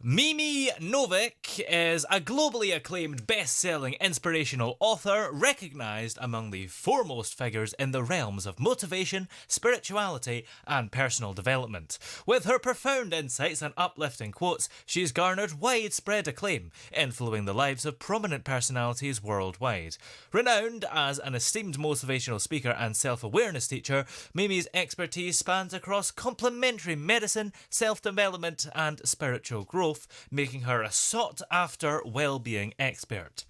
Mimi Novic is a globally acclaimed best-selling inspirational author recognized among the foremost figures in the realms of motivation, spirituality, and personal development. With her profound insights and uplifting quotes, she's garnered widespread acclaim, influencing the lives of prominent personalities worldwide. Renowned as an esteemed motivational speaker and self-awareness teacher, Mimi's expertise spans across complementary medicine, self-development, and spiritual growth, making her a sought-after well-being expert.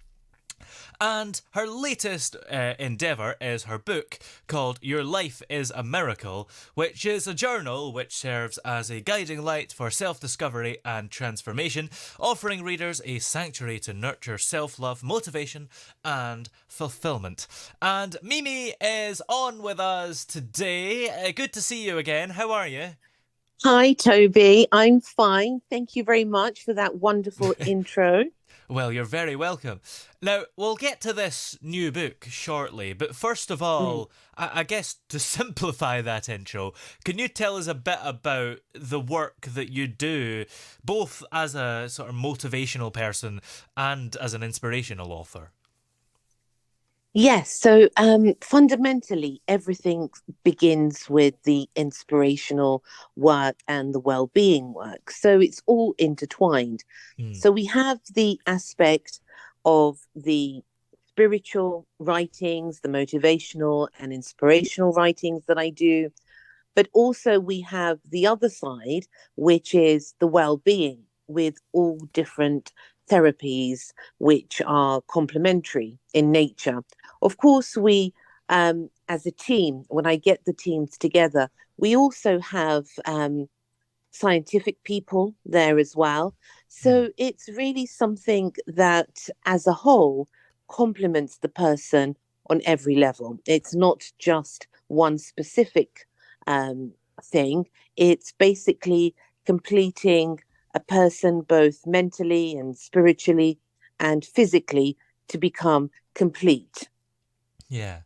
And her latest endeavour is her book called Your Life is a Miracle, which is a journal which serves as a guiding light for self-discovery and transformation, offering readers a sanctuary to nurture self-love, motivation, and fulfillment. And Mimi is on with us today. Good to see you again. How are you? Hi, Toby. I'm fine. Thank you very much for that wonderful intro. Well, you're very welcome. Now, we'll get to this new book shortly, but first of Mm. all, I guess to simplify that intro, can you tell us a bit about the work that you do, both as a sort of motivational person and as an inspirational author? Yes, so fundamentally, everything begins with the inspirational work and the well-being work. So it's all intertwined. Mm, So we have the aspect of the spiritual writings, the motivational and inspirational writings that I do. But also, we have the other side, which is the well being with all different therapies, which are complementary in nature. Of course, as a team, when I get the teams together, we also have scientific people there as well. mm, So it's really something that, as a whole, complements the person on every level. It's not just one specific um, thing, it's basically completing a person both mentally and spiritually and physically to become complete. yeah.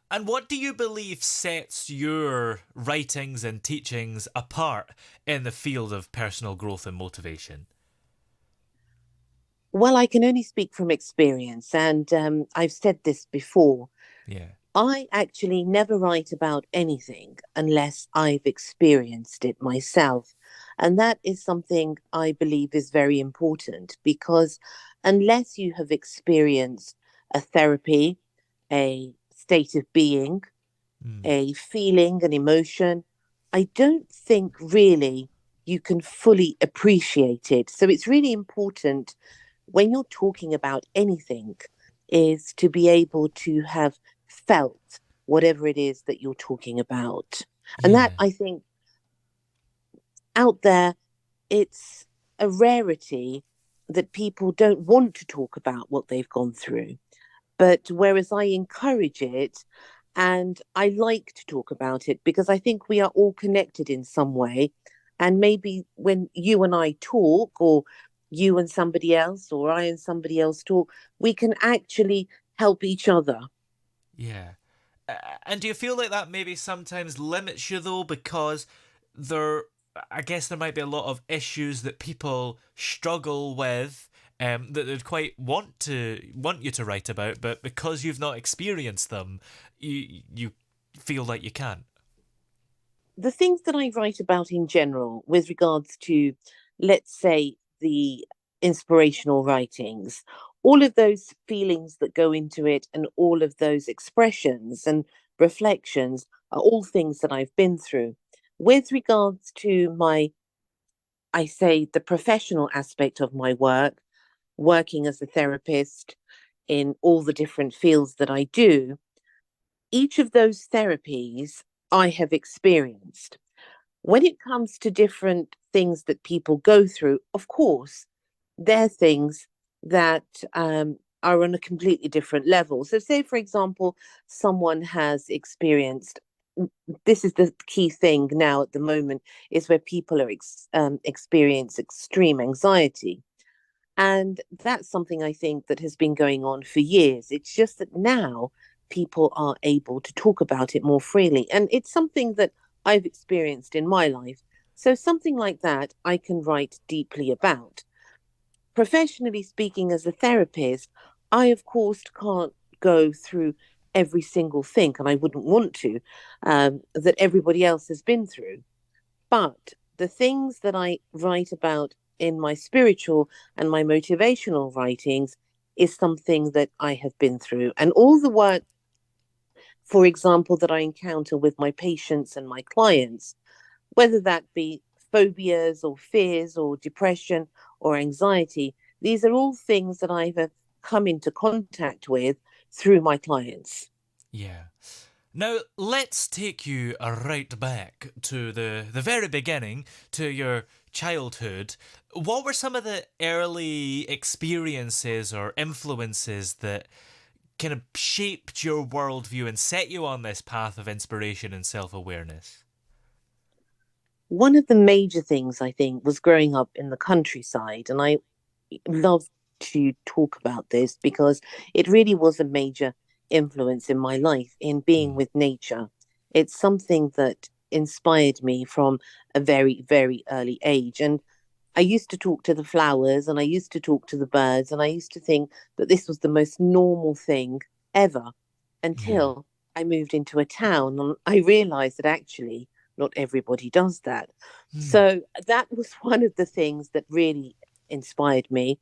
And what do you believe sets your writings and teachings apart in the field of personal growth and motivation? Well, I can only speak from experience, and I've said this before. Yeah. I actually never write about anything unless I've experienced it myself. And that is something I believe is very important because unless you have experienced a therapy, a state of being, Mm, a feeling, an emotion, I don't think really you can fully appreciate it. So it's really important when you're talking about anything is to be able to have felt whatever it is that you're talking about. And that yeah. I think out there, it's a rarity that people don't want to talk about what they've gone through. But whereas I encourage it and I like to talk about it because I think we are all connected in some way. And maybe when you and I talk, or you and somebody else, or I and somebody else talk, we can actually help each other. Yeah. And do you feel like that maybe sometimes limits you though, because there, I guess there might be a lot of issues that people struggle with, that they'd quite want you to write about, but because you've not experienced them, you feel like you can't. The things that I write about in general, with regards to, let's say, the inspirational writings, all of those feelings that go into it and all of those expressions and reflections are all things that I've been through. With regards to I say, the professional aspect of my work, working as a therapist in all the different fields that I do, each of those therapies I have experienced. When it comes to different things that people go through, of course, they're things that are on a completely different level. So, say, for example, someone has experienced, this is the key thing now at the moment, is where people are experience extreme anxiety. And that's something I think that has been going on for years. It's just that now people are able to talk about it more freely. And it's something that I've experienced in my life. So something like that I can write deeply about. Professionally speaking, as a therapist, I, of course, can't go through every single thing, and I wouldn't want to, that everybody else has been through. But the things that I write about in my spiritual and my motivational writings is something that I have been through. And all the work, for example, that I encounter with my patients and my clients, whether that be phobias or fears or depression or anxiety, these are all things that I've come into contact with through my clients. Yeah. Now, let's take you right back to the very beginning, to your childhood. What were some of the early experiences or influences that kind of shaped your worldview and set you on this path of inspiration and self awareness? One of the major things I think was growing up in the countryside, and I love to talk about this because it really was a major influence in my life in being Mm. with nature. It's something that inspired me from a very, very early age. And I used to talk to the flowers and I used to talk to the birds, and I used to think that this was the most normal thing ever Yeah. until I moved into a town and I realized that actually not everybody does that. Mm. So that was one of the things that really inspired me.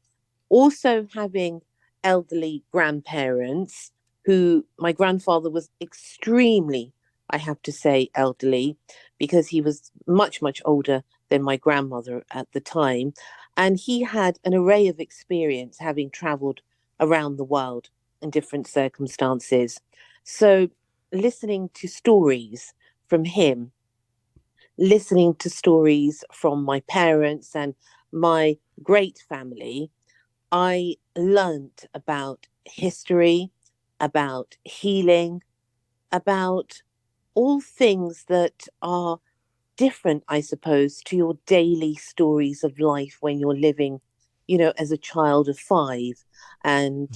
Also, having elderly grandparents who my grandfather was extremely, I have to say, elderly because he was much, much older than my grandmother at the time. And he had an array of experience having traveled around the world in different circumstances. So, listening to stories from him, listening to stories from my parents and my great family, I learned about history, about healing, about all things that are different, I suppose, to your daily stories of life when you're living, as a child of five. And,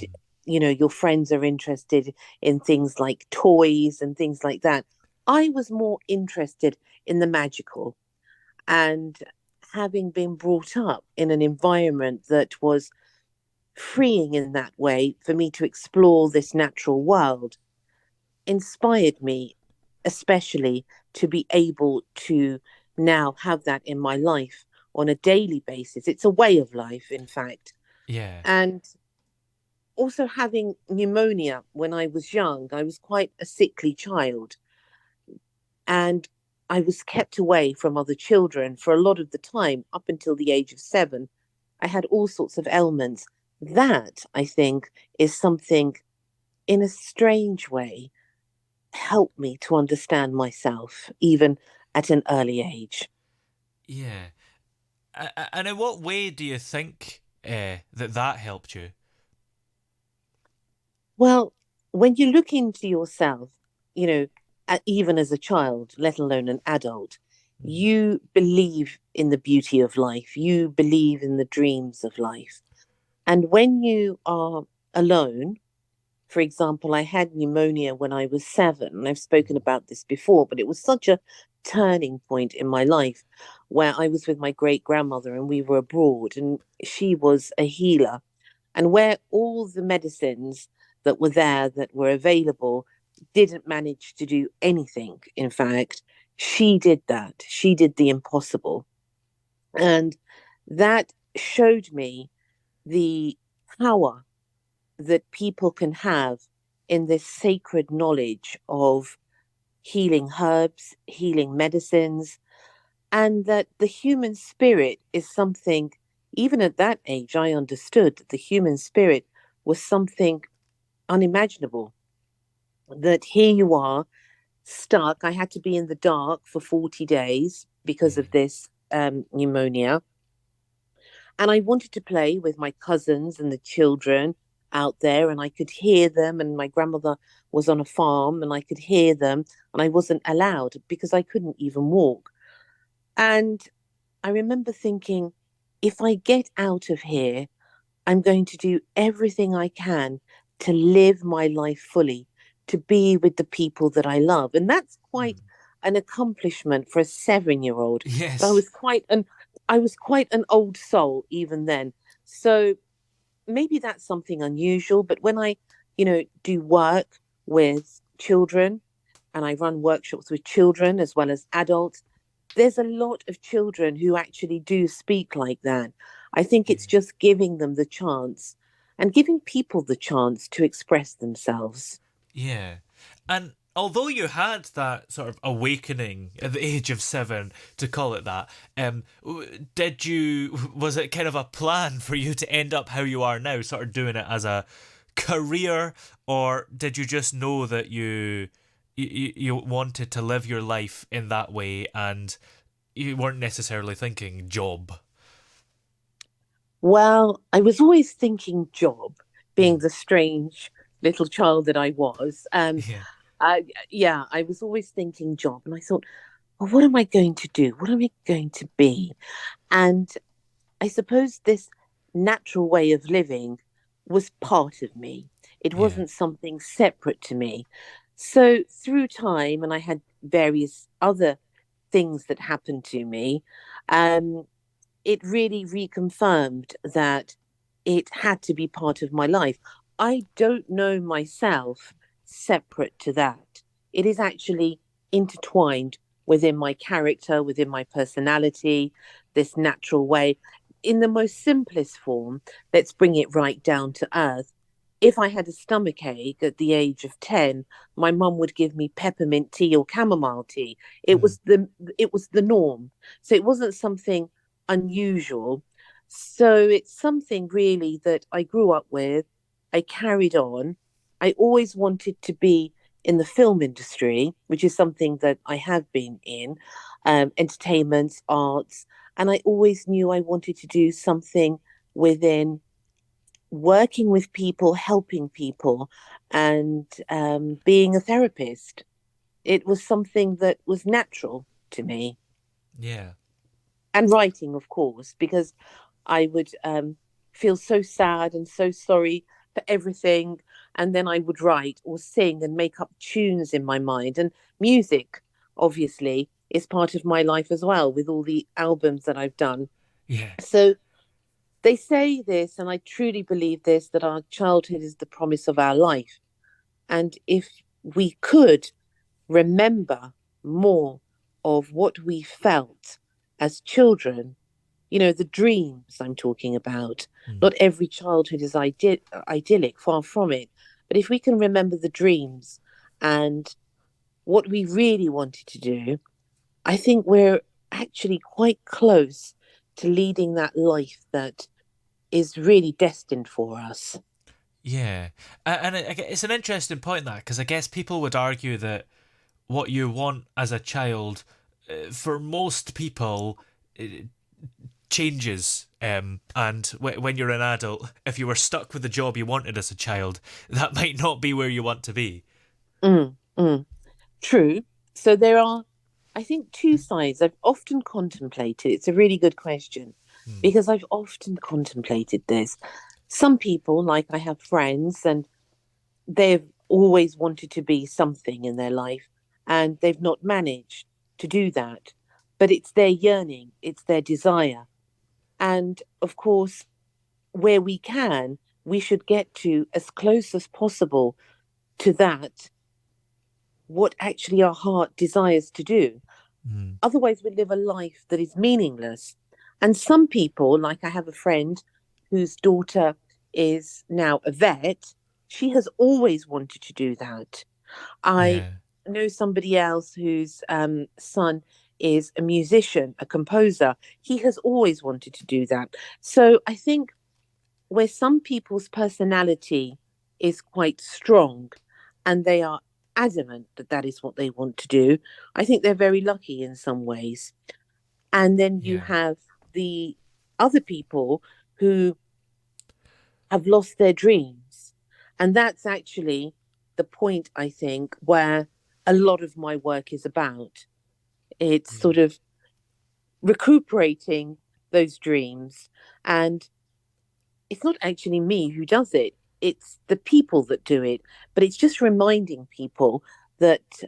Mm. your friends are interested in things like toys and things like that. I was more interested in the magical. And having been brought up in an environment that was freeing in that way for me to explore this natural world inspired me, especially to be able to now have that in my life on a daily basis. It's a way of life, in fact. Yeah. And also having pneumonia when I was young, I was quite a sickly child. And I was kept away from other children for a lot of the time, up until the age of 7. I had all sorts of ailments. That, I think, is something in a strange way helped me to understand myself, even at an early age. Yeah. And in what way do you think that helped you? Well, when you look into yourself, you know, even as a child, let alone an adult, Mm. you believe in the beauty of life, you believe in the dreams of life. And when you are alone, for example, I had pneumonia when I was 7, and I've spoken about this before, but it was such a turning point in my life where I was with my great grandmother and we were abroad, and she was a healer. And where all the medicines that were there, that were available, didn't manage to do anything, in fact, she did that. She did the impossible. And that showed me the power that people can have in this sacred knowledge of healing herbs, healing medicines, and that the human spirit is something, even at that age, I understood that the human spirit was something unimaginable. That here you are stuck. I had to be in the dark for 40 days because Yeah. of this pneumonia. And I wanted to play with my cousins and the children out there, and I could hear them. And my grandmother was on a farm, and I could hear them, and I wasn't allowed because I couldn't even walk. And I remember thinking, if I get out of here, I'm going to do everything I can to live my life fully, to be with the people that I love. And that's quite Mm. an accomplishment for a 7-year old. But Yes. I was quite an old soul even then. So maybe that's something unusual. But when I, do work with children and I run workshops with children as well as adults, there's a lot of children who actually do speak like that. I think Yeah. it's just giving them the chance and giving people the chance to express themselves. Yeah. And although you had that sort of awakening at the age of 7, to call it that, was it kind of a plan for you to end up how you are now, sort of doing it as a career, or did you just know that you wanted to live your life in that way and you weren't necessarily thinking job? Well, I was always thinking job, being Mm. the strange little child that I was. Yeah. Yeah, I was always thinking job, and I thought, well, what am I going to do? What am I going to be? And I suppose this natural way of living was part of me. It Yeah. wasn't something separate to me. So through time, and I had various other things that happened to me, um, it really reconfirmed that it had to be part of my life. I don't know myself separate to that. It is actually intertwined within my character, within my personality, this natural way. In the most simplest form, let's bring it right down to earth. If I had a stomach ache at the age of 10, my mum would give me peppermint tea or chamomile tea. It Mm. was the norm. So it wasn't something unusual. So it's something really that I grew up with. I carried on. I always wanted to be in the film industry, which is something that I have been in, entertainment, arts. And I always knew I wanted to do something within working with people, helping people, and being a therapist. It was something that was natural to me. Yeah. And writing, of course, because I would feel so sad and so sorry for everything. And then I would write or sing and make up tunes in my mind. And music, obviously, is part of my life as well, with all the albums that I've done. Yeah. So they say this, and I truly believe this, that our childhood is the promise of our life. And if we could remember more of what we felt as children, the dreams I'm talking about. Mm. Not every childhood is idyllic, far from it. But if we can remember the dreams and what we really wanted to do, I think we're actually quite close to leading that life that is really destined for us. Yeah. And it's an interesting point, that, because I guess people would argue that what you want as a child, for most people, changes. And when you're an adult, if you were stuck with the job you wanted as a child, that might not be where you want to be. Mm, mm. True. So there are, I think, two sides I've often contemplated. It's a really good question Mm. because I've often contemplated this. Some people, like I have friends, and they've always wanted to be something in their life and they've not managed to do that. But it's their yearning, it's their desire. And of course, where we can, we should get to as close as possible to that, what actually our heart desires to do. Mm. Otherwise, we live a life that is meaningless. And some people, like I have a friend whose daughter is now a vet, she has always wanted to do that. I Yeah. know somebody else whose son is a musician, a composer. He has always wanted to do that. So I think where some people's personality is quite strong and they are adamant that that is what they want to do, I think they're very lucky in some ways. And then you Yeah. have the other people who have lost their dreams. And that's actually the point, I think, where a lot of my work is about. It's Yeah. sort of recuperating those dreams. And it's not actually me who does it, it's the people that do it. But it's just reminding people that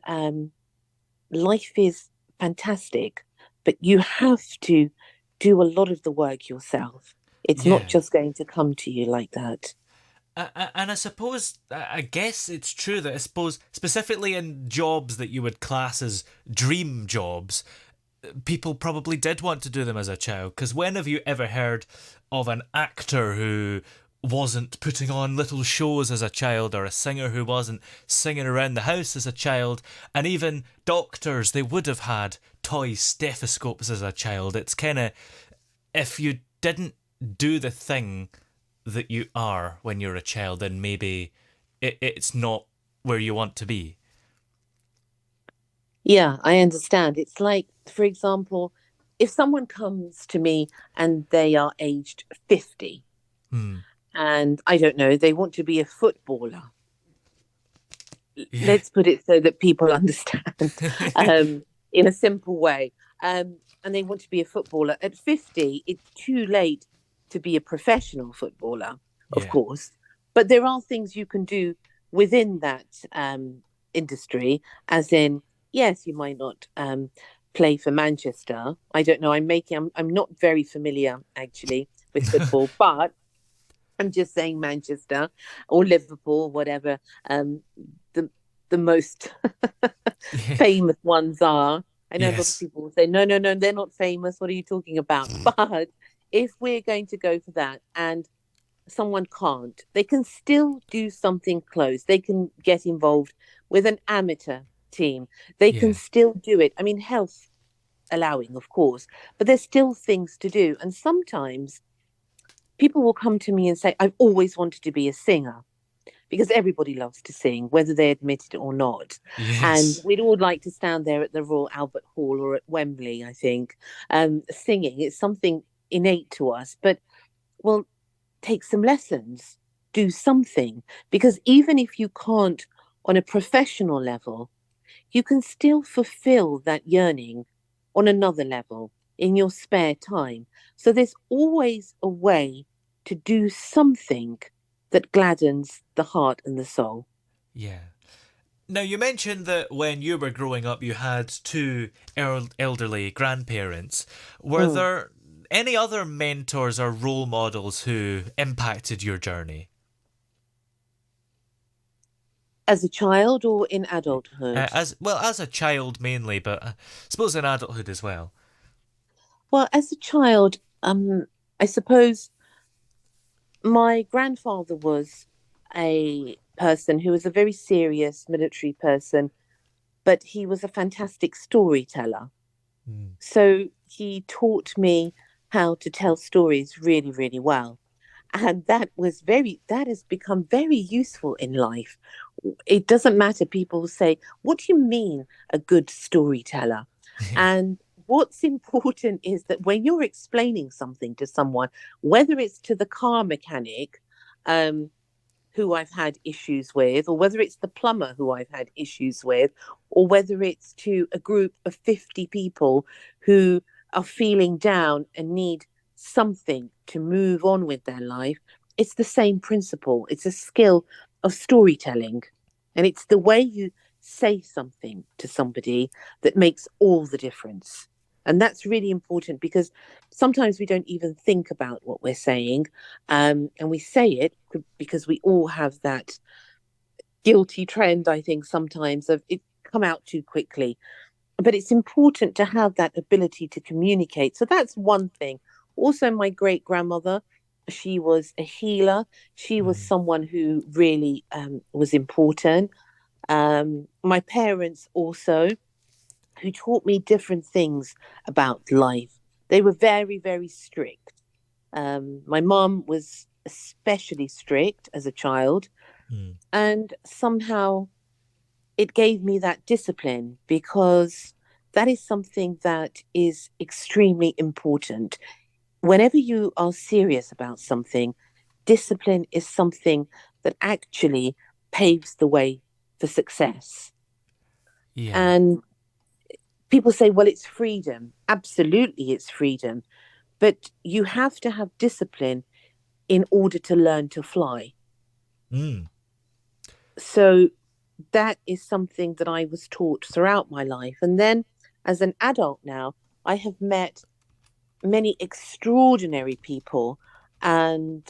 life is fantastic, but you have to do a lot of the work yourself. It's not Yeah. just going to come to you like that. And I suppose, I guess it's true that I suppose, specifically in jobs that you would class as dream jobs, people probably did want to do them as a child. Because when have you ever heard of an actor who wasn't putting on little shows as a child, or a singer who wasn't singing around the house as a child? And even doctors, they would have had toy stethoscopes as a child. It's kind of, if you didn't do the thing that you are when you're a child, then maybe it's not where you want to be. Yeah, I understand. It's like, for example, if someone comes to me and they are aged 50 Hmm. and I don't know, they want to be a footballer. Yeah. Let's put it so that people understand in a simple way. And they want to be a footballer. At 50, it's too late to be a professional footballer, of Yeah. course. But there are things you can do within that industry, as in, yes, you might not play for Manchester. I don't know. I'm not very familiar actually with football, but I'm just saying Manchester or Liverpool, whatever the the most famous ones are. I know a lot of Yes. people will say, no, no, no, they're not famous. What are you talking about? But if we're going to go for that and someone can't, they can still do something close. They can get involved with an amateur team. They can Yeah. still do it. I mean, health allowing, of course, but there's still things to do. And sometimes people will come to me and say, I've always wanted to be a singer because everybody loves to sing, whether they admit it or not. And Yes. we'd all like to stand there at the Royal Albert Hall or at Wembley, I think, singing. It's something innate to us. But, well, take some lessons, do something, because even if you can't on a professional level, you can still fulfill that yearning on another level in your spare time. So there's always a way to do something that gladdens the heart and the soul. Yeah. Now, you mentioned that when you were growing up, you had two elderly grandparents. Were Mm. there any other mentors or role models who impacted your journey? As a child or in adulthood? As well as a child mainly, but I suppose in adulthood as well. Well, as a child, I suppose my grandfather was a person who was a very serious military person, but he was a fantastic storyteller. Mm. So he taught me how to tell stories really, really well. And that has become very useful in life. It doesn't matter. People say, what do you mean a good storyteller? Yeah. And what's important is that when you're explaining something to someone, whether it's to the car mechanic, um, who I've had issues with, or whether it's the plumber who I've had issues with, or whether it's to a group of 50 people who are feeling down and need something to move on with their life, it's the same principle. It's a skill of storytelling. And it's the way you say something to somebody that makes all the difference. And that's really important because sometimes we don't even think about what we're saying. And we say it because we all have that guilty trend, I think, sometimes of it come out too quickly. But it's important to have that ability to communicate. So that's one thing. Also, my great grandmother, she was a healer. She was Mm. someone who really was important. My parents also, who taught me different things about life. They were very, very strict. My mom was especially strict as a child, Mm. and somehow it gave me that discipline because that is something that is extremely important. Whenever you are serious about something, discipline is something that actually paves the way for success. Yeah. And people say, well, it's freedom. Absolutely, it's freedom. But you have to have discipline in order to learn to fly. Mm. So that is something that I was taught throughout my life. And then as an adult now, I have met many extraordinary people, and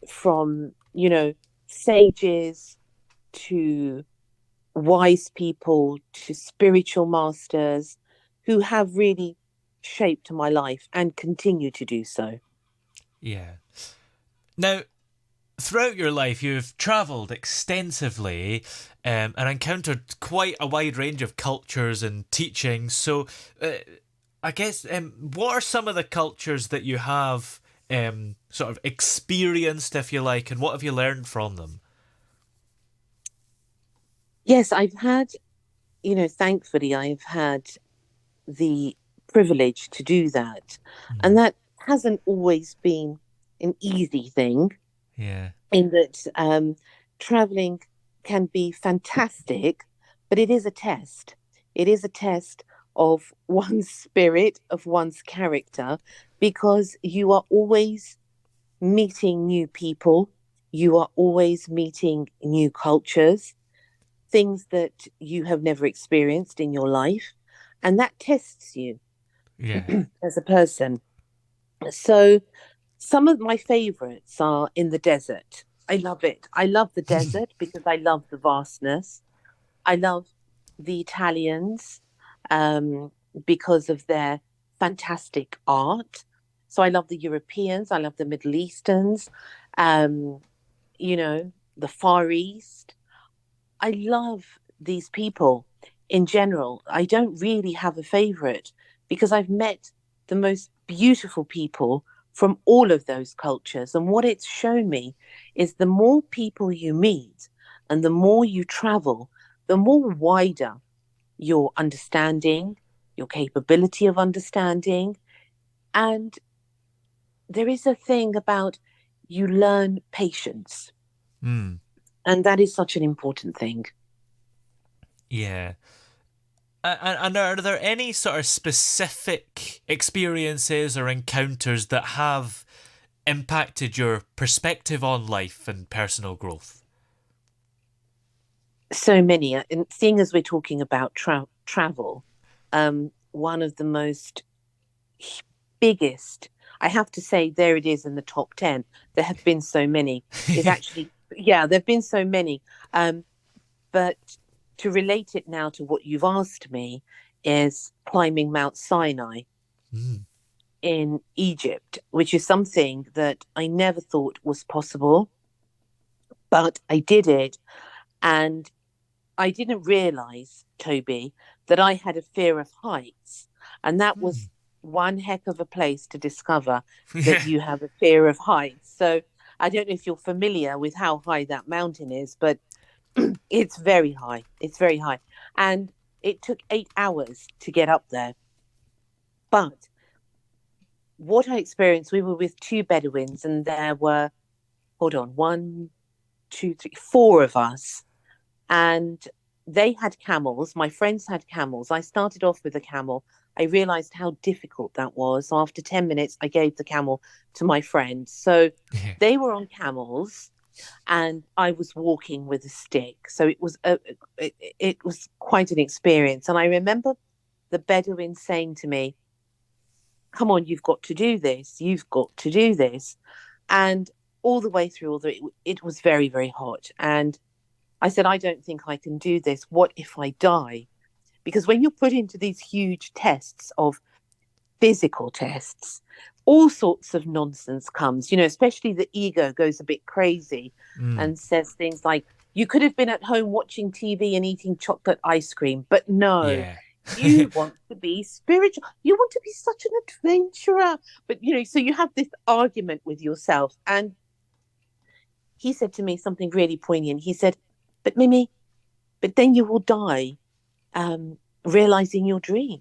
from, sages to wise people to spiritual masters who have really shaped my life and continue to do so. Yeah. Now, throughout your life, you've travelled extensively and encountered quite a wide range of cultures and teachings. So, I guess, what are some of the cultures that you have sort of experienced, if you like, and what have you learned from them? Yes, thankfully, I've had the privilege to do that. And Mm. that hasn't always been an easy thing, Yeah. in that traveling can be fantastic, but it is a test. It is a test of one's spirit, of one's character, because you are always meeting new people, you are always meeting new cultures, things that you have never experienced in your life, and that tests you Yeah. as a person. So, some of my favorites are in the desert. I love it. I love the desert because I love the vastness. I love the Italians um, because of their fantastic art. So I love the Europeans. I love the Middle Easterns. Um, the Far East. I love these people in general. I don't really have a favorite because I've met the most beautiful people from all of those cultures. And what it's shown me is the more people you meet and the more you travel, the more wider your understanding, your capability of understanding. And there is a thing about you learn patience. Mm. And that is such an important thing. Yeah. And are there any sort of specific experiences or encounters that have impacted your perspective on life and personal growth? So many. And seeing as we're talking about travel, one of the most biggest, I have to say, there it is in the top 10. There have been so many, is actually, yeah, there have been so many. Um, but to relate it now to what you've asked me, is climbing Mount Sinai Mm. in Egypt, which is something that I never thought was possible, but I did it. And I didn't realize, Toby, that I had a fear of heights. And that Mm. was one heck of a place to discover that Yeah. you have a fear of heights. So I don't know if you're familiar with how high that mountain is, but it's very high. It's very high. And it took 8 hours to get up there. But what I experienced, we were with two Bedouins, and there were, hold on, one, two, three, four of us, and they had camels. My friends had camels. I started off with a camel. I realized how difficult that was. After 10 minutes, I gave the camel to my friend. So Yeah. they were on camels and I was walking with a stick. So it was quite an experience. And I remember the Bedouin saying to me, "Come on, you've got to do this. You've got to do this." And all the way through, although it was very, very hot. And I said, "I don't think I can do this. What if I die?" Because when you're put into these huge tests of physical tests, all sorts of nonsense comes, especially the ego goes a bit crazy Mm. and says things like, "You could have been at home watching TV and eating chocolate ice cream, but no, Yeah. you want to be spiritual. You want to be such an adventurer." But, so you have this argument with yourself. And he said to me something really poignant. He said, "But Mimi, but then you will die realizing your dream."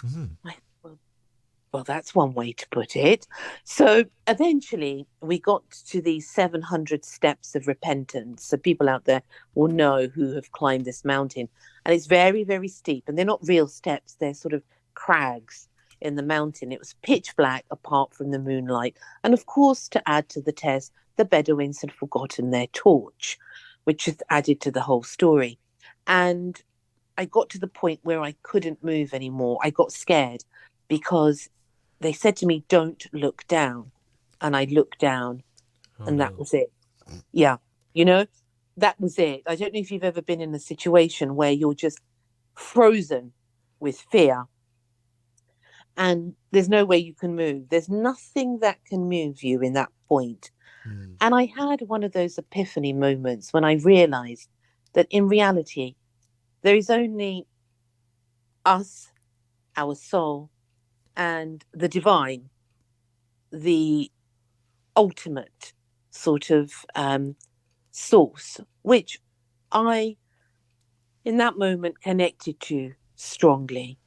Mm. I, well, that's one way to put it. So eventually we got to these 700 steps of repentance. So people out there will know who have climbed this mountain. And it's very, very steep. And they're not real steps, they're sort of crags in the mountain. It was pitch black apart from the moonlight. And of course, to add to the test, the Bedouins had forgotten their torch, which just added to the whole story. And I got to the point where I couldn't move anymore. I got scared because they said to me, "Don't look down." And I looked down, Oh and that no. was it. Yeah. You know, that was it. I don't know if you've ever been in a situation where you're just frozen with fear and there's no way you can move. There's nothing that can move you in that point. Hmm. And I had one of those epiphany moments when I realized that in reality, there is only us, our soul, and the divine, the ultimate sort of source, which I, in that moment, connected to strongly.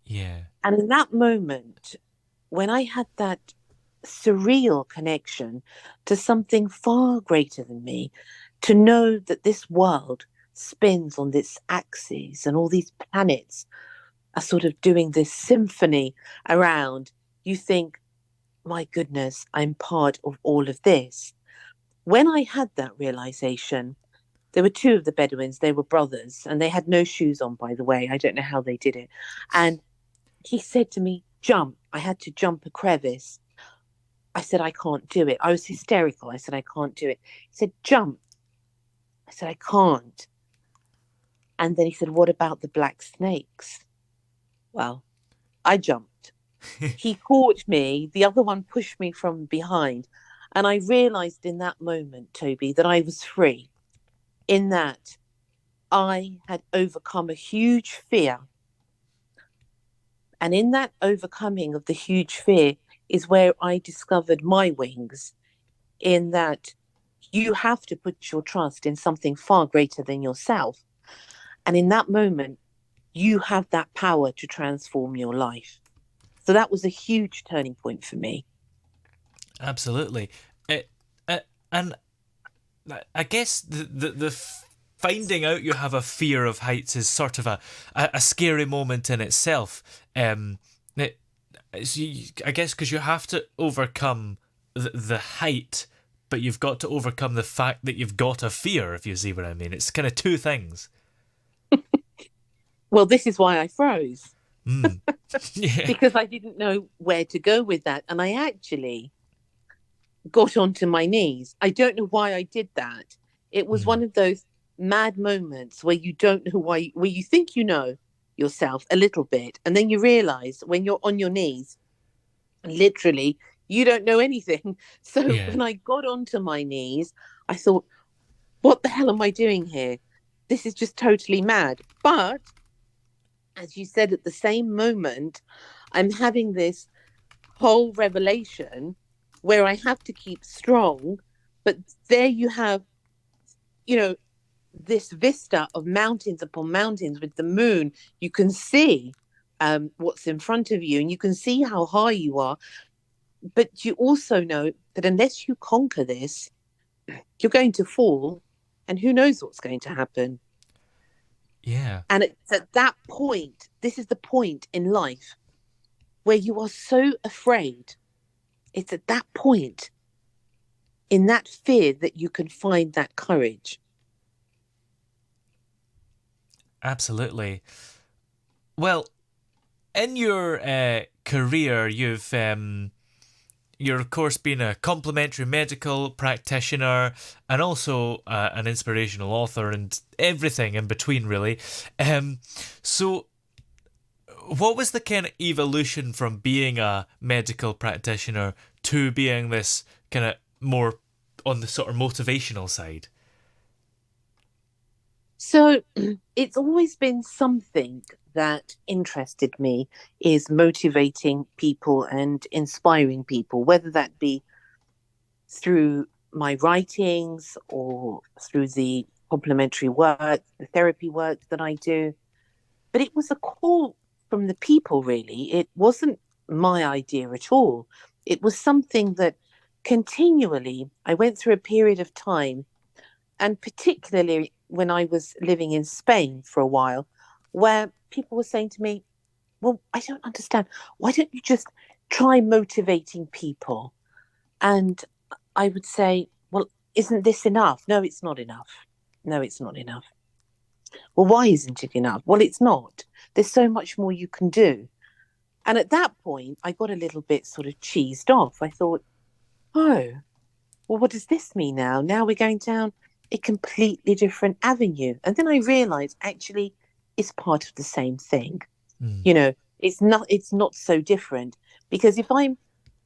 Yeah. And in that moment, when I had that surreal connection to something far greater than me, to know that this world spins on this axis and all these planets are sort of doing this symphony around, you think, my goodness, I'm part of all of this. When I had that realization, there were two of the Bedouins, they were brothers, and they had no shoes on, by the way. I don't know how they did it. And he said to me, "Jump." I had to jump a crevice. I said, "I can't do it." I was hysterical. I said, "I can't do it." He said, "Jump." I said, "I can't." And then he said, "What about the black snakes?" Well, I jumped. He caught me, the other one pushed me from behind. And I realized in that moment, Toby, that I was free, in that I had overcome a huge fear. And in that overcoming of the huge fear is where I discovered my wings, in that you have to put your trust in something far greater than yourself. And in that moment, you have that power to transform your life. So that was a huge turning point for me. Absolutely. It, and I guess finding out you have a fear of heights is sort of a scary moment in itself. It, I guess because you have to overcome the height, but you've got to overcome the fact that you've got a fear, if you see what I mean. It's kind of two things. Well, this is why I froze, Mm. Yeah. because I didn't know where to go with that. And I actually got onto my knees. I don't know why I did that. It was Mm. one of those mad moments where you don't know why, where you think you know yourself a little bit. And then you realize when you're on your knees, literally, you don't know anything. So Yeah. when I got onto my knees, I thought, what the hell am I doing here? This is just totally mad. But as you said, at the same moment, I'm having this whole revelation where I have to keep strong. But there you have, you know, this vista of mountains upon mountains with the moon. You can see what's in front of you and you can see how high you are. But you also know that unless you conquer this, you're going to fall and who knows what's going to happen. Yeah. And it's at that point, this is the point in life where you are so afraid. It's at that point, in that fear, that you can find that courage. Absolutely. Well, in your career, you're of course been a complementary medical practitioner and also an inspirational author and everything in between, really. Um, so, what was the kind of evolution from being a medical practitioner to being this kind of more on the sort of motivational side? So it's always been something that interested me, is motivating people and inspiring people, whether that be through my writings or through the complementary work, the therapy work that I do. But it was a call from the people, really. It wasn't my idea at all. It was something that continually I went through a period of time, and particularly when I was living in Spain for a while, where people were saying to me, "Well, I don't understand. Why don't you just try motivating people?" And I would say, "Well, isn't this enough? No, it's not enough. No, it's not enough. Well, why isn't it enough? Well, it's not. There's so much more you can do. And at that point, I got a little bit sort of cheesed off. I thought, oh, well, what does this mean now? Now we're going down a completely different avenue. And then I realized actually it's part of the same thing. Mm. You know, it's not so different because if I'm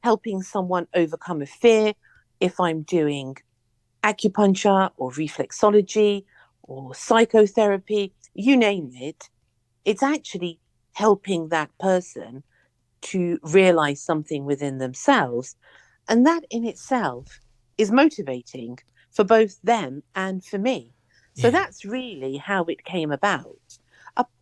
helping someone overcome a fear, if I'm doing acupuncture or reflexology or psychotherapy, you name it, it's actually helping that person to realize something within themselves. And that in itself is motivating for both them and for me. So Yeah. that's really how it came about.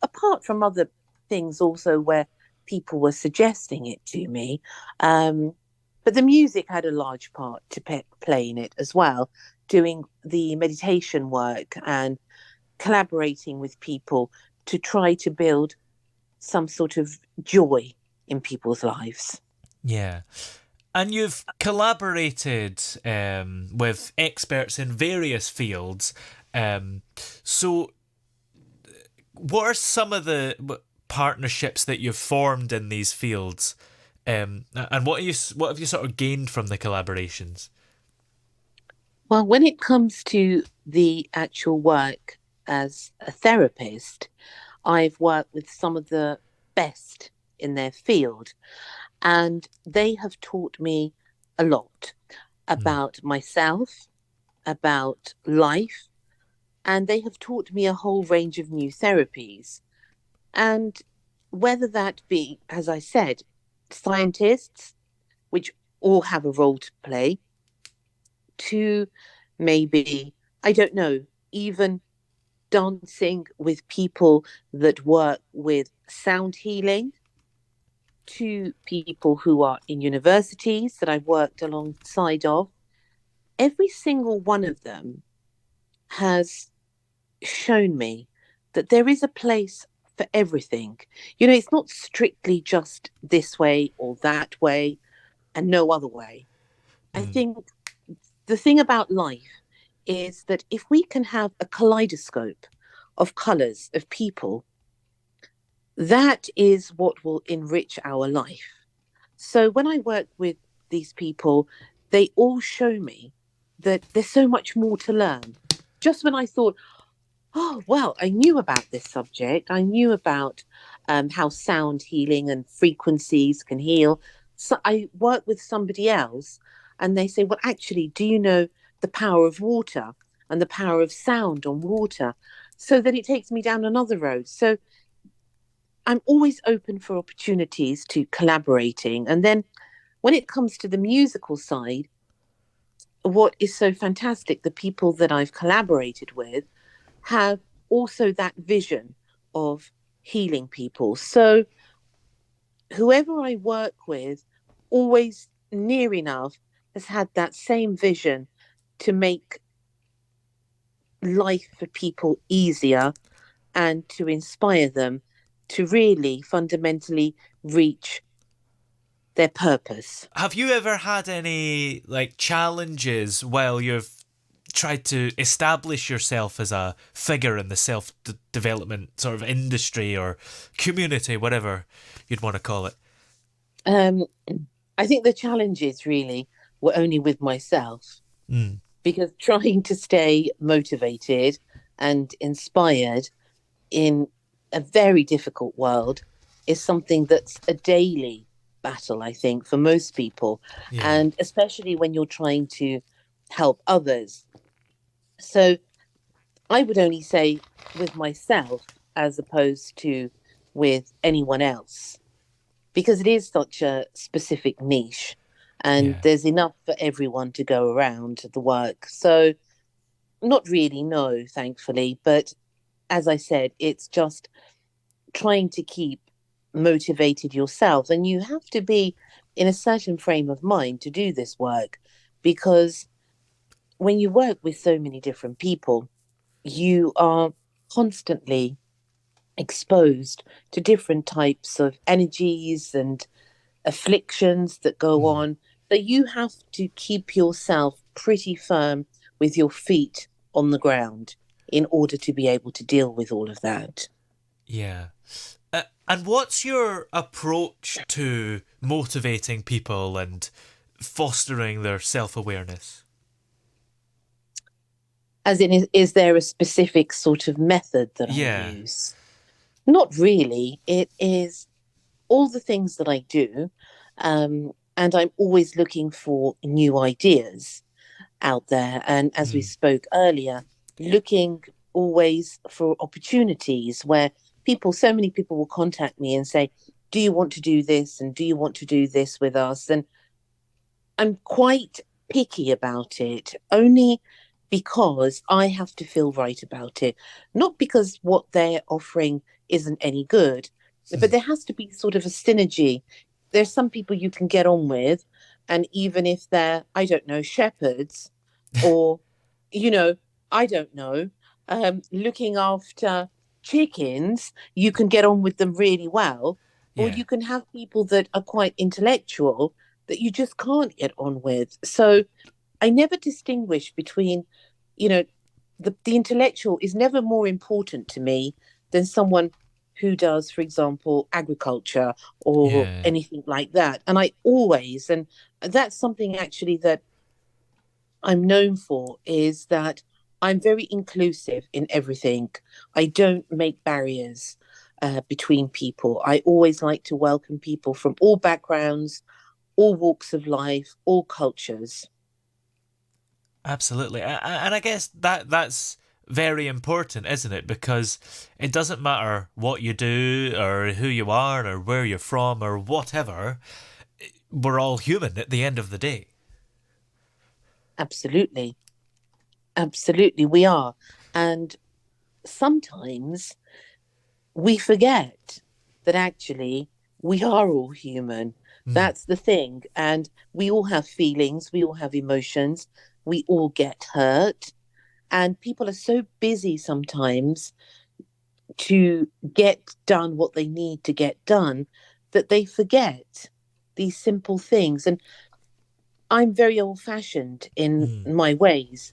Apart from other things also where people were suggesting it to me. But the music had a large part to play in it as well, doing the meditation work and collaborating with people to try to build some sort of joy in people's lives. Yeah. And you've collaborated with experts in various fields. So, what are some of the partnerships that you've formed in these fields? And what have you sort of gained from the collaborations? Well, when it comes to the actual work as a therapist, I've worked with some of the best in their field, and they have taught me a lot Mm. about myself, about life, and they have taught me a whole range of new therapies. And whether that be, as I said, scientists, which all have a role to play, to maybe, I don't know, even dancing with people that work with sound healing, to people who are in universities that I've worked alongside of. Every single one of them has shown me that there is a place for everything. You know, it's not strictly just this way or that way and no other way. I Mm. think the thing about life is that if we can have a kaleidoscope of colors, of people, that is what will enrich our life. So when I work with these people, they all show me that there's so much more to learn. Just when I thought, oh, well, I knew about this subject, I knew about how sound healing and frequencies can heal. So I work with somebody else and they say, well, actually, do you know the power of water and the power of sound on water? So then it takes me down another road. So I'm always open for opportunities to collaborating. And then when it comes to the musical side, what is so fantastic, the people that I've collaborated with have also that vision of healing people. So whoever I work with, always near enough, has had that same vision to make life for people easier and to inspire them to really fundamentally reach their purpose. Have you ever had any like challenges while you've tried to establish yourself as a figure in the self development sort of industry or community, whatever you'd want to call it? Um, I think the challenges really were only with myself Mm. because trying to stay motivated and inspired in a very difficult world is something that's a daily battle, I think, for most people. Yeah. And especially when you're trying to help others. So I would only say with myself as opposed to with anyone else, because it is such a specific niche and Yeah. there's enough for everyone to go around the work. So, not really, no, thankfully. But as I said, it's just trying to keep motivated yourself. And you have to be in a certain frame of mind to do this work because when you work with so many different people, you are constantly exposed to different types of energies and afflictions that go Mm. on. So you have to keep yourself pretty firm with your feet on the ground in order to be able to deal with all of that. Yeah. And what's your approach to motivating people and fostering their self awareness? As in, is there a specific sort of method that I Yeah. use? Not really. It is all the things that I do. And I'm always looking for new ideas out there. And as we Mm. spoke earlier, looking always for opportunities where so many people will contact me and say, do you want to do this? And do you want to do this with us? And I'm quite picky about it, only because I have to feel right about it. Not because what they're offering isn't any good, but there has to be sort of a synergy. There's some people you can get on with, and even if they're, I don't know, shepherds or, you know, I don't know, looking after chickens, you can get on with them really well. Or Yeah. you can have people that are quite intellectual that you just can't get on with. So I never distinguish between, you know, the intellectual is never more important to me than someone who does, for example, agriculture or Yeah. anything like that. And I always, and that's something actually that I'm known for, is that I'm very inclusive in everything. I don't make barriers between people. I always like to welcome people from all backgrounds, all walks of life, all cultures. Absolutely. And I guess that's very important, isn't it? Because it doesn't matter what you do or who you are or where you're from or whatever. We're all human at the end of the day. Absolutely. Absolutely, we are. And sometimes we forget that actually we are all human. Mm. That's the thing. And we all have feelings, we all have emotions, we all get hurt. And people are so busy sometimes to get done what they need to get done that they forget these simple things. And I'm very old fashioned in Mm. my ways,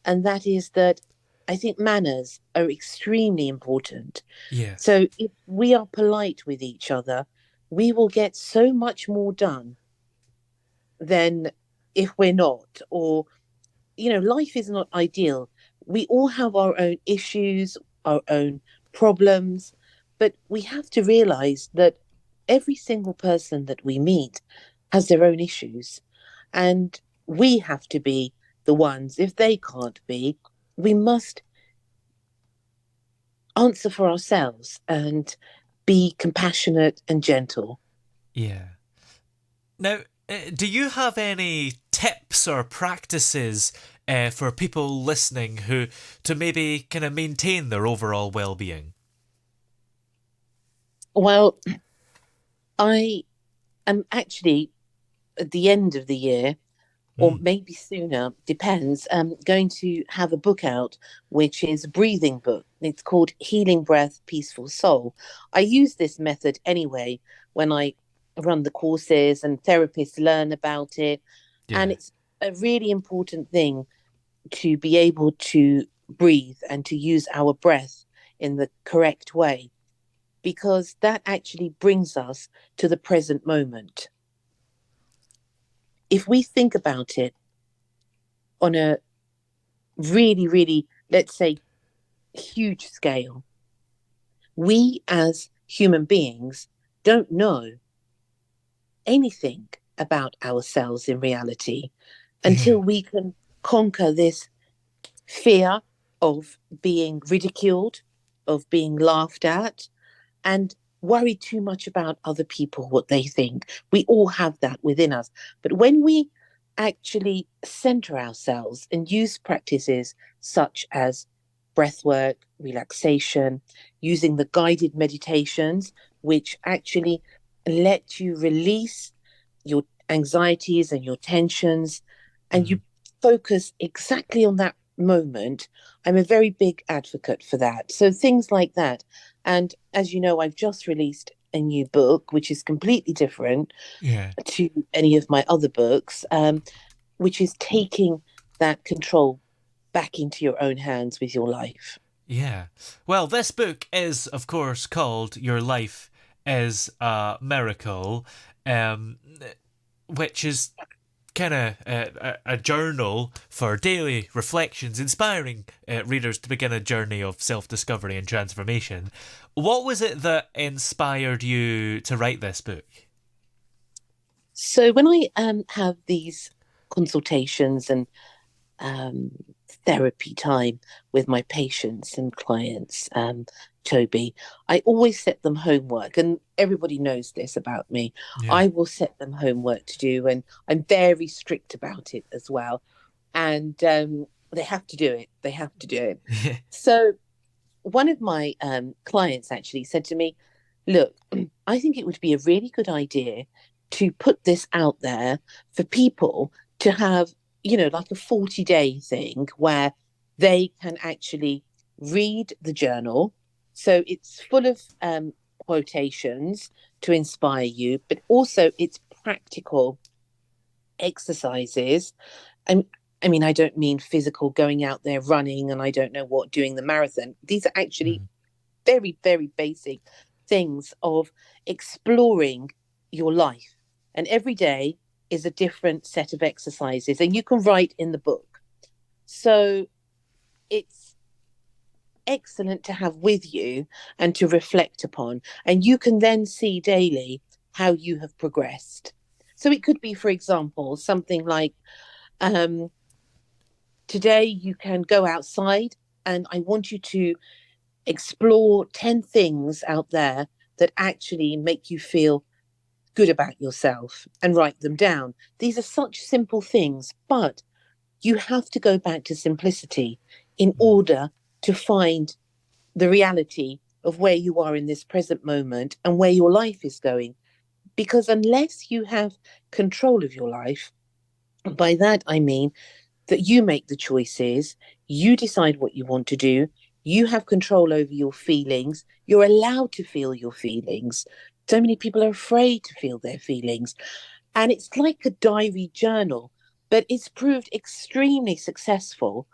and that is that I think manners are extremely important. Yes. So if we are polite with each other, we will get so much more done than if we're not. Or, life is not ideal. We all have our own issues, our own problems, but we have to realize that every single person that we meet has their own issues. And we have to be the ones, if they can't be, we must answer for ourselves and be compassionate and gentle. Yeah. Now, do you have any tips or practices for people listening who to maybe kind of maintain their overall well-being? Well, I am actually at the end of the year, or Mm. maybe sooner, depends, going to have a book out, which is a breathing book. It's called Healing Breath, Peaceful Soul. I use this method anyway when I run the courses and therapists learn about it. And Yeah. it's a really important thing to be able to breathe and to use our breath in the correct way, because that actually brings us to the present moment. If we think about it on a really, really, let's say, huge scale, we as human beings don't know anything about ourselves in reality until Yeah. we can conquer this fear of being ridiculed, of being laughed at, and worry too much about other people, what they think. We all have that within us. But when we actually center ourselves and use practices such as breath work, relaxation, using the guided meditations, which actually let you release your anxieties and your tensions, and Mm. you focus exactly on that moment. I'm a very big advocate for that. So things like that. And as you know, I've just released a new book, which is completely different Yeah. to any of my other books, which is taking that control. back into your own hands with your life. Yeah. Well, this book is, of course, called Your Life is a Miracle, um, which is kind of a journal for daily reflections, inspiring readers to begin a journey of self discovery and transformation. What was it that inspired you to write this book? So when I have these consultations and um, therapy time with my patients and clients, Toby, I always set them homework, and everybody knows this about me. Yeah. I will set them homework to do, and I'm very strict about it as well. And they have to do it. They have to do it. So one of my clients actually said to me, "Look, I think it would be a really good idea to put this out there for people to have, like a 40-day thing where they can actually read the journal. So it's full of quotations to inspire you, but also it's practical exercises. And I mean, I don't mean physical going out there running and I don't know what, doing the marathon. These are actually Mm. very, very basic things of exploring your life. And every day is a different set of exercises, and you can write in the book. So it's excellent to have with you and to reflect upon. And you can then see daily how you have progressed. So it could be, for example, something like um, today you can go outside, and I want you to explore 10 things out there that actually make you feel good about yourself and write them down. These are such simple things, but you have to go back to simplicity in Mm. order to find the reality of where you are in this present moment and where your life is going. Because unless you have control of your life, by that I mean that you make the choices, you decide what you want to do, you have control over your feelings, you're allowed to feel your feelings. So many people are afraid to feel their feelings. And it's like a diary journal, but it's proved extremely successful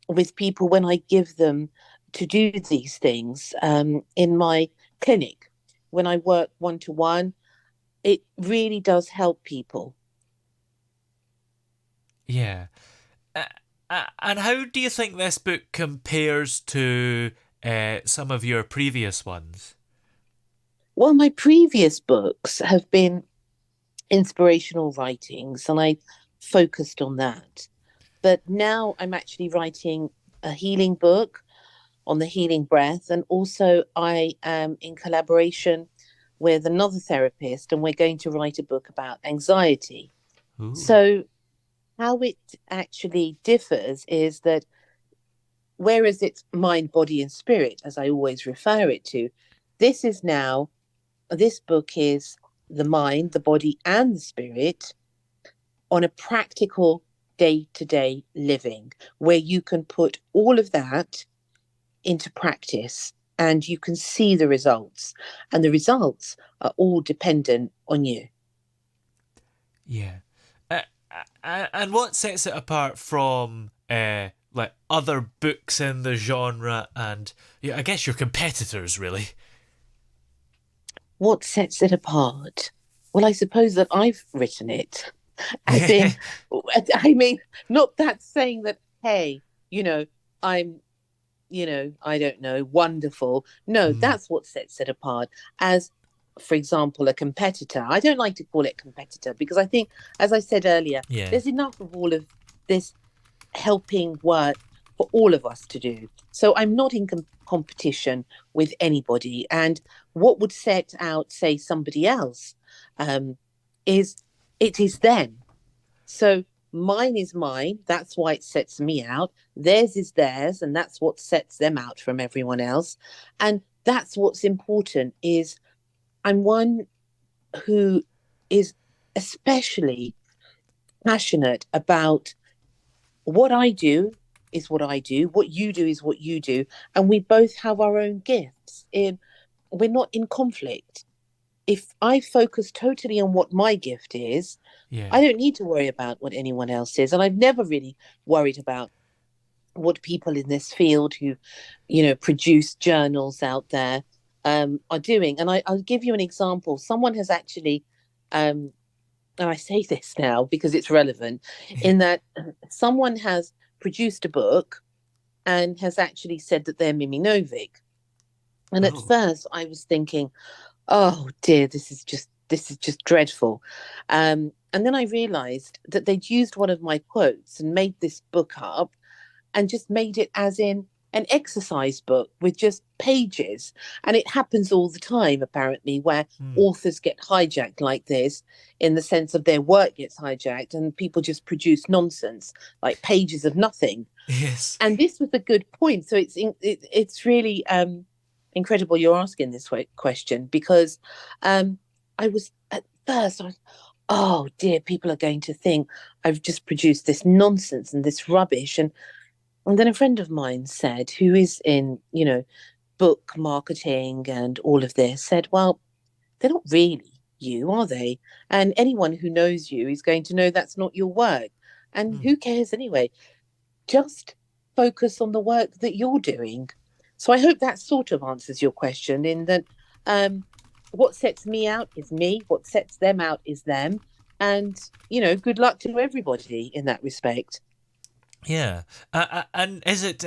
with people when I give them to do these things in my clinic. When I work one to one, it really does help people. Yeah. Uh, and how do you think this book compares to some of your previous ones? Well, my previous books have been inspirational writings, and I focused on that. But now I'm actually writing a healing book on the healing breath, and also I am in collaboration with another therapist, and we're going to write a book about anxiety. Ooh. So, how it actually differs is that whereas it's mind, body, and spirit, as I always refer it to, this is now, this book is the mind, the body, and the spirit on a practical day to day living where you can put all of that into practice and you can see the results. And the results are all dependent on you. Yeah. Uh, and what sets it apart from like other books in the genre and yeah, I guess your competitors really? What sets it apart? Well, I suppose that I've written it, as in, I mean, not that saying that, hey, you know, I'm, I don't know, wonderful. No, Mm, that's what sets it apart. As, for example, a competitor. I don't like to call it competitor because I think, as I said earlier, yeah. there's enough of all of this helping work for all of us to do. So I'm not in competition with anybody. And what would set out, say, somebody else um, is it is them. So mine is mine. That's why it sets me out. Theirs is theirs, and that's what sets them out from everyone else. And that's what's important is I'm one who is especially passionate about what I do is what I do, what you do is what you do, and we both have our own gifts. We're not in conflict. If I focus totally on what my gift is, Yeah. I don't need to worry about what anyone else is, and I've never really worried about what people in this field who, produce journals out there are doing. And I'll give you an example. Someone has actually, and I say this now because it's relevant, in that someone has produced a book and has actually said that they're Mimi Novic. And at Oh. first I was thinking, oh dear, this is just dreadful. And then I realized that they'd used one of my quotes and made this book up and just made it as in an exercise book with just pages. And it happens all the time, apparently, where Hmm. authors get hijacked like this, in the sense of their work gets hijacked and people just produce nonsense, like pages of nothing. Yes. And this was a good point. So it's really incredible you're asking this question, because I was at first, oh dear, people are going to think I've just produced this nonsense and this rubbish. And then a friend of mine said, who is in, book marketing and all of this, said, well, they're not really you, are they? And anyone who knows you is going to know that's not your work. And Hmm. who cares anyway? Just focus on the work that you're doing. So I hope that sort of answers your question, in that um, what sets me out is me, what sets them out is them. And, good luck to everybody in that respect. Yeah. And is it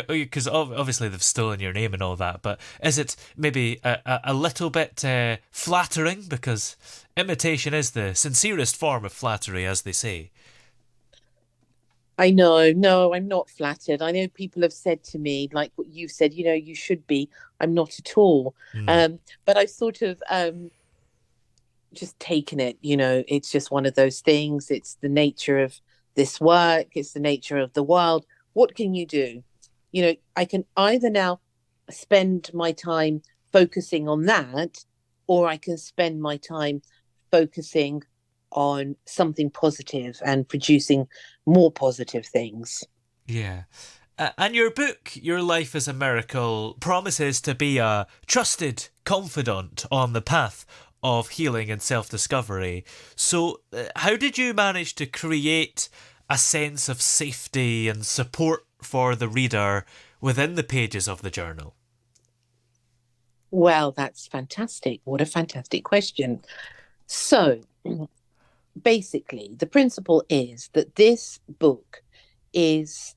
because obviously they've stolen your name and all that, but is it maybe a little bit flattering, because imitation is the sincerest form of flattery, as they say. I know, no, I'm not flattered. I know people have said to me, like what you've said, you should be. I'm not at all. Hmm. But I've sort of just taken it, it's just one of those things. It's the nature of this work, it's the nature of the world. What can you do? I can either now spend my time focusing on that, or I can spend my time focusing on something positive and producing more positive things. Yeah. And your book, Your Life is a Miracle, promises to be a trusted confidant on the path of healing and self discovery. So, how did you manage to create a sense of safety and support for the reader within the pages of the journal? Well, that's fantastic. What a fantastic question. So, basically, the principle is that this book is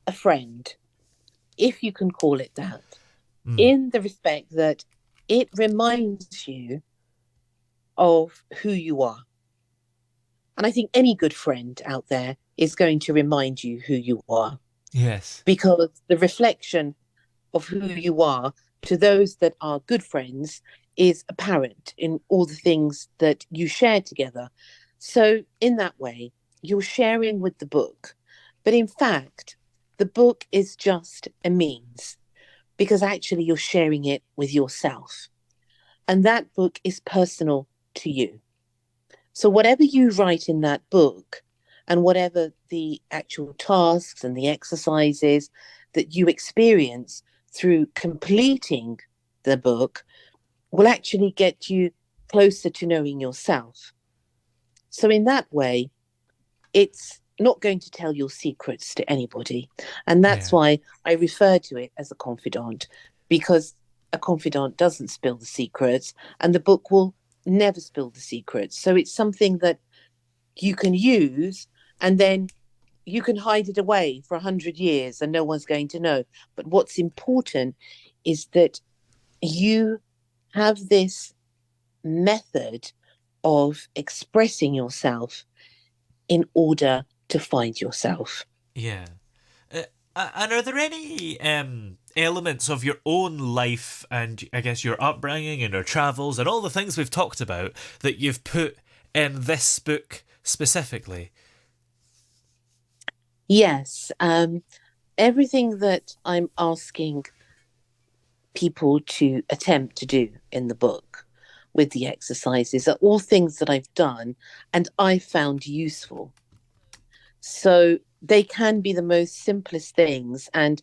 a friend, if you can call it that, Mm. in the respect that it reminds you of who you are. And I think any good friend out there is going to remind you who you are, Yes. because the reflection of who you are to those that are good friends is apparent in all the things that you share together. So, in that way, you're sharing with the book. But in fact, the book is just a means, because actually you're sharing it with yourself. And that book is personal to you. So, whatever you write in that book, and whatever the actual tasks and the exercises that you experience through completing the book, will actually get you closer to knowing yourself. So, in that way, it's not going to tell your secrets to anybody. And that's Yeah. why I refer to it as a confidant, because a confidant doesn't spill the secrets, and the book will never spill the secrets. So it's something that you can use, and then you can hide it away for 100 years and no one's going to know. But what's important is that you have this method of expressing yourself in order to find yourself. Yeah. Uh, and are there any elements of your own life and I guess your upbringing and your travels and all the things we've talked about that you've put in this book specifically? Yes, everything that I'm asking people to attempt to do in the book with the exercises are all things that I've done and I found useful. So they can be the most simplest things. And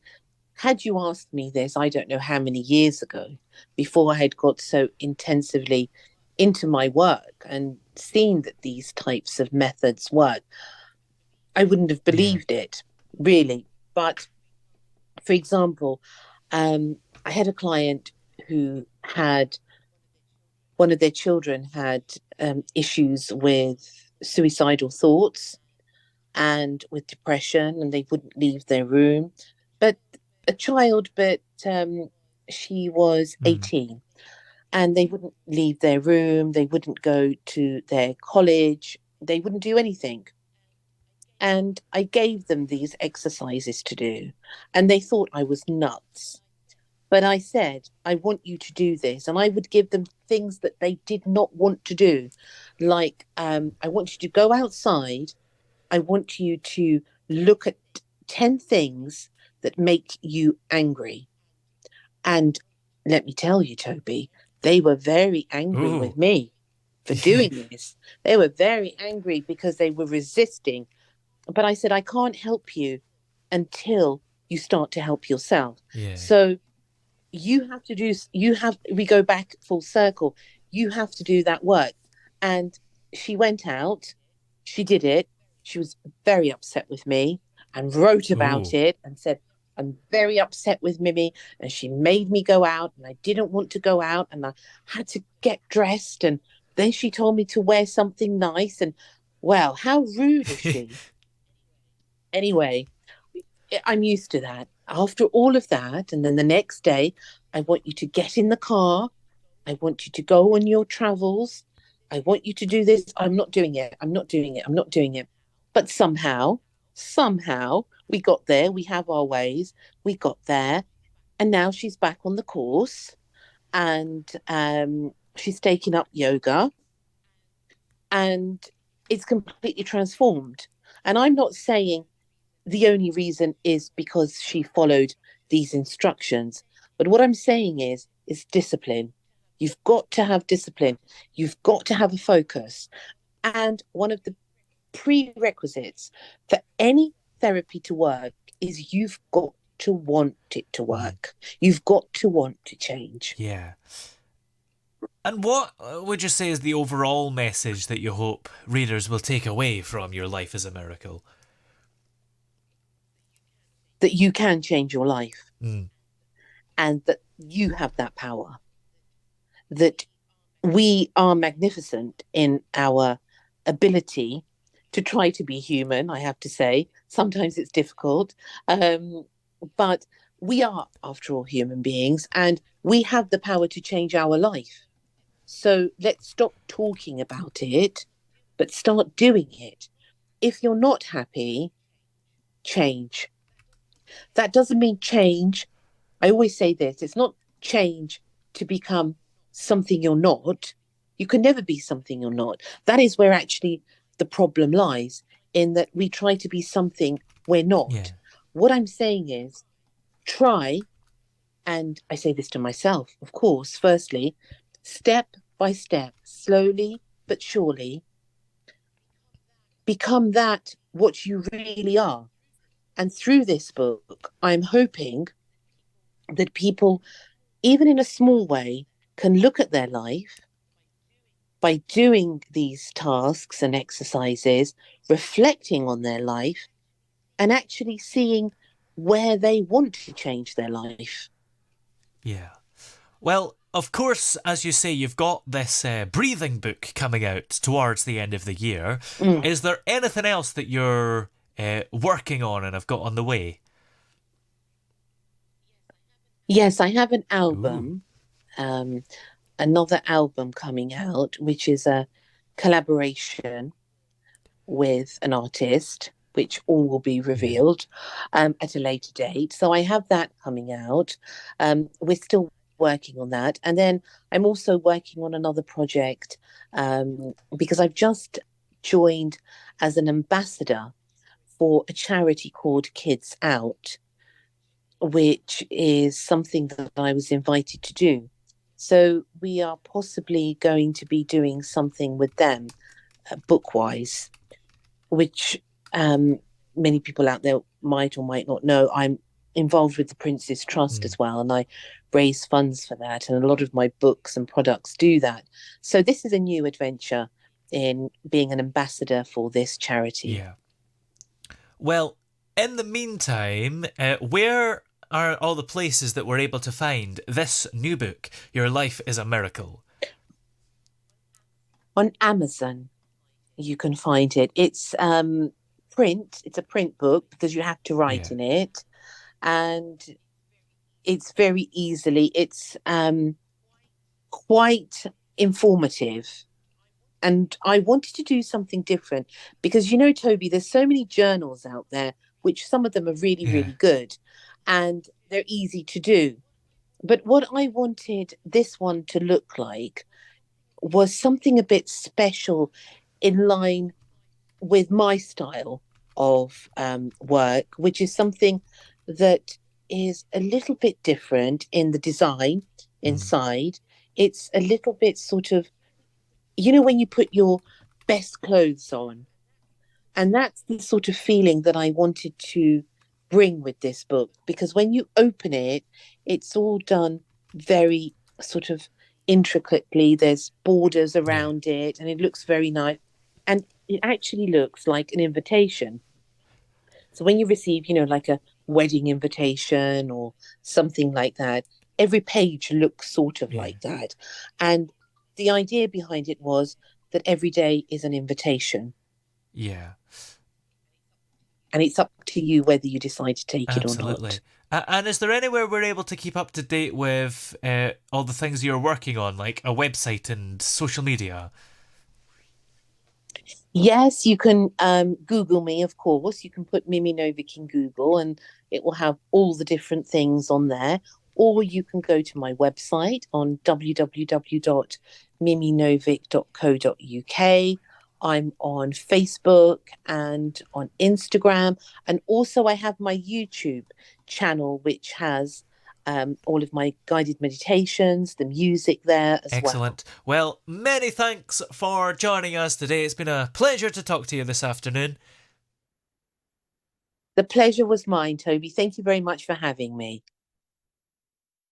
had you asked me this, I don't know how many years ago, before I had got so intensively into my work and seen that these types of methods work, I wouldn't have Yeah. believed it. really. But for example, um, I had a client who had one of their children had issues with suicidal thoughts and with depression, and they wouldn't leave their room. But a child, but she was Mm. 18, and they wouldn't leave their room, they wouldn't go to their college, they wouldn't do anything. And I gave them these exercises to do, and they thought I was nuts. But I said, I want you to do this. And I would give them things that they did not want to do. Like, I want you to go outside. I want you to look at 10 things that make you angry. And let me tell you, Toby, they were very angry Ooh. with me for Yeah. doing this. They were very angry because they were resisting. But I said, I can't help you until you start to help yourself. Yeah. So we go back full circle. You have to do that work. And she went out, she did it. She was very upset with me and wrote about Ooh. it and said, I'm very upset with Mimi. And she made me go out, and I didn't want to go out, and I had to get dressed. And then she told me to wear something nice. And well, how rude is she? Anyway, I'm used to that. After all of that, and then the next day, I want you to get in the car. I want you to go on your travels. I want you to do this. I'm not doing it. I'm not doing it. I'm not doing it. But somehow, we got there. We have our ways. We got there. And now she's back on the course, and she's taking up yoga, and it's completely transformed. And I'm not saying the only reason is because she followed these instructions. But what I'm saying is discipline. You've got to have discipline. You've got to have a focus. And one of the prerequisites for any therapy to work is you've got to want it to Mm. work. You've got to want to change. Yeah. And what would you say is the overall message that you hope readers will take away from Your Life as a Miracle? That you can change your life Mm. and that you have that power. That we are magnificent in our ability to try to be human, I have to say. Sometimes it's difficult. But we are, after all, human beings, and we have the power to change our life. So let's stop talking about it, but start doing it. If you're not happy, change. That doesn't mean change. I always say this, it's not change to become something you're not. You can never be something you're not. That is where actually the problem lies, in that we try to be something we're Yeah. not. What I'm saying is try, and I say this to myself, of course, firstly, step by step, slowly but surely, become that what you really are. And through this book, I'm hoping that people, even in a small way, can look at their life by doing these tasks and exercises, reflecting on their life, and actually seeing where they want to change their life. Yeah. Well, of course, as you say, you've got this breathing book coming out towards the end of the year. Mm. Is there anything else that you're working on and have got on the way? Yes, I have an Ooh. album, um, another album coming out, which is a collaboration with an artist, which all will be Yeah. revealed at a later date. So I have that coming out. We're still working on that. And then I'm also working on another project because I've just joined as an ambassador for a charity called Kids Out, which is something that I was invited to do. So we are possibly going to be doing something with them book wise, which many people out there might or might not know. I'm involved with the Prince's Trust Mm. as well, and I raise funds for that. And a lot of my books and products do that. So this is a new adventure in being an ambassador for this charity. Yeah. Well, In the meantime, where are all the places that we're able to find this new book, Your Life is a Miracle? On Amazon, you can find it. It's print. It's a print book because you have to write Yeah, in it, and it's very easily. It's quite informative. And I wanted to do something different because, Toby, there's so many journals out there, which some of them are really, yeah, really good and they're easy to do. But what I wanted this one to look like was something a bit special in line with my style of work, which is something that is a little bit different in the design mm, inside. It's a little bit sort of, when you put your best clothes on. And that's the sort of feeling that I wanted to bring with this book because when you open it, it's all done very sort of intricately. There's borders yeah, around it and it looks very nice. And it actually looks like an invitation. So when you receive, like a wedding invitation or something like that, every page looks sort of yeah, like that. And the idea behind it was that every day is an invitation. yeah. And it's up to you whether you decide to take it or not. Absolutely. And is there anywhere we're able to keep up to date with all the things you're working on, like a website and social media? Yes, you can Google me, of course. You can put Mimi Novic in Google and it will have all the different things on there. Or you can go to my website on www.miminovic.co.uk. I'm on Facebook and on Instagram. And also, I have my YouTube channel, which has all of my guided meditations, the music there as well. Excellent. Well, many thanks for joining us today. It's been a pleasure to talk to you this afternoon. The pleasure was mine, Toby. Thank you very much for having me.